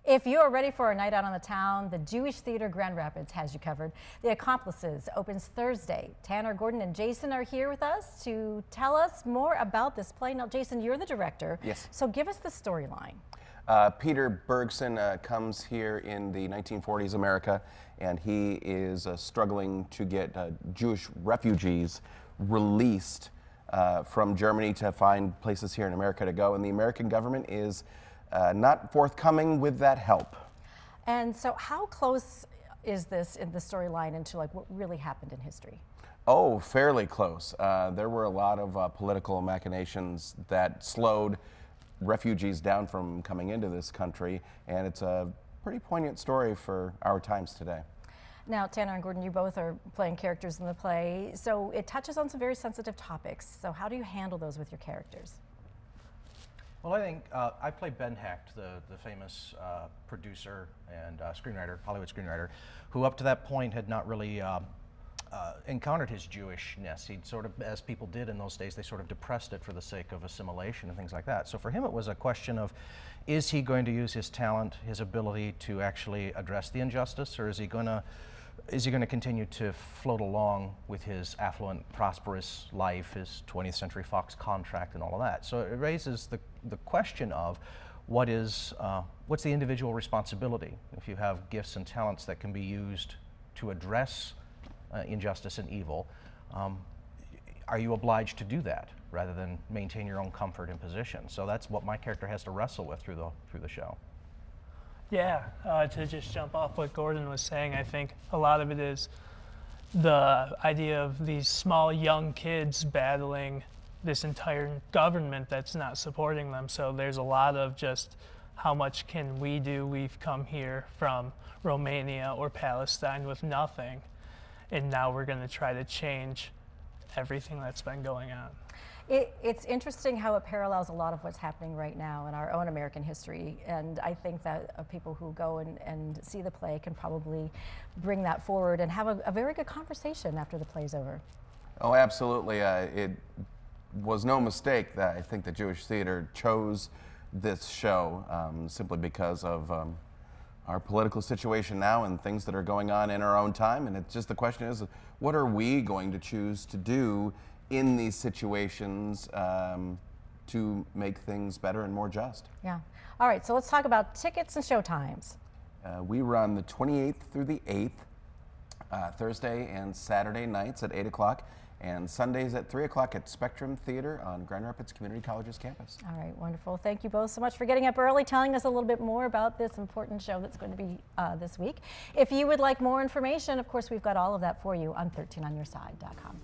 If you are ready for a night out on the town, the Jewish Theater Grand Rapids has you covered. The Accomplices opens Thursday. Tanner, Gordon, and Jason are here with us to tell us more about this play. Now, Jason, you're the director. Yes. So give us the storyline. Peter Bergson comes here in the 1940s America, and he is struggling to get Jewish refugees released from Germany to find places here in America to go, and the American government is not forthcoming with that help. And so how close is this in the storyline into like what really happened in history? Oh, fairly close. There were a lot of political machinations that slowed refugees down from coming into this country, and it's a pretty poignant story for our times today. Now, Tanner and Gordon, you both are playing characters in the play, so it touches on some very sensitive topics. So how do you handle those with your characters? Well, I think I play Ben Hecht, the famous producer and screenwriter, Hollywood screenwriter, who up to that point had not really encountered his Jewishness. He'd sort of, as people did in those days, they sort of depressed it for the sake of assimilation and things like that. So for him it was a question of, is he going to use his talent, his ability to actually address the injustice, or is he going to continue to float along with his affluent, prosperous life, his 20th Century Fox contract and all of that? So it raises the question of what's the individual responsibility if you have gifts and talents that can be used to address injustice and evil. Are you obliged to do that rather than maintain your own comfort and position? So that's what my character has to wrestle with through the show. Yeah, to just jump off what Gordon was saying, I think a lot of it is the idea of these small young kids battling this entire government that's not supporting them. So there's a lot of just how much can we do? We've come here from Romania or Palestine with nothing, and now we're going to try to change everything that's been going on. It's interesting how it parallels a lot of what's happening right now in our own American history, and I think that people who go and see the play can probably bring that forward and have a very good conversation after the play's over. Oh, absolutely. It was no mistake that I think the Jewish Theater chose this show simply because of our political situation now and things that are going on in our own time. And it's just the question is, what are we going to choose to do in these situations to make things better and more just? Yeah. All right, so let's talk about tickets and show times. We run the 28th through the 8th, Thursday and Saturday nights at 8 o'clock, and Sundays at 3 o'clock at Spectrum Theater on Grand Rapids Community College's campus. All right, wonderful. Thank you both so much for getting up early, telling us a little bit more about this important show that's going to be this week. If you would like more information, of course, we've got all of that for you on 13onyourside.com.